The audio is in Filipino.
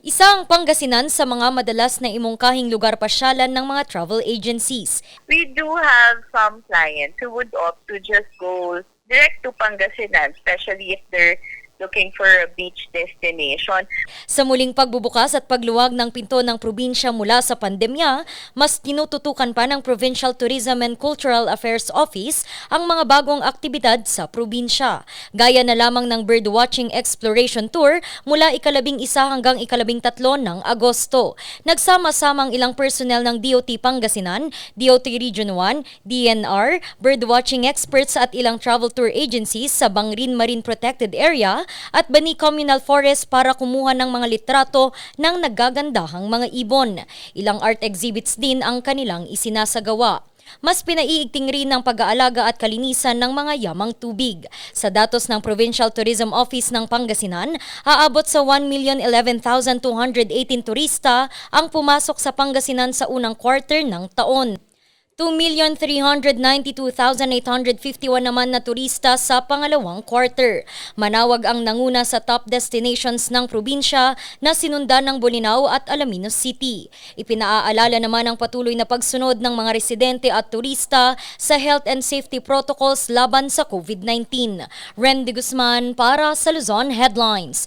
Isa ang Pangasinan sa mga madalas na imungkahing lugar pasyalan ng mga travel agencies. We do have some clients who would opt to just go direct to Pangasinan, especially if they're looking for a beach destination. Sa muling pagbubukas at pagluwag ng pinto ng probinsya mula sa pandemya, mas tinututukan pa ng Provincial Tourism and Cultural Affairs Office ang mga bagong aktibidad sa probinsya. Gaya na lamang ng Birdwatching Exploration Tour mula ika-11 hanggang ika-13 ng Agosto. Nagsama-samang ilang personnel ng DOT Pangasinan, DOT Region 1, DNR, birdwatching experts at ilang travel tour agencies sa Bangrin Marine Protected Area at Bani Communal Forest para kumuha ng mga litrato ng naggagandahang mga ibon. Ilang art exhibits din ang kanilang isinasagawa. Mas pinaiigting rin ang pag-aalaga at kalinisan ng mga yamang tubig. Sa datos ng Provincial Tourism Office ng Pangasinan, aabot sa 1,011,218 turista ang pumasok sa Pangasinan sa unang quarter ng taon. 2,392,851 naman na turista sa pangalawang quarter. Manawag ang nanguna sa top destinations ng probinsya na sinundan ng Bolinao at Alaminos City. Ipinaaalala naman ang patuloy na pagsunod ng mga residente at turista sa health and safety protocols laban sa COVID-19. Ren de Guzman para sa Luzon Headlines.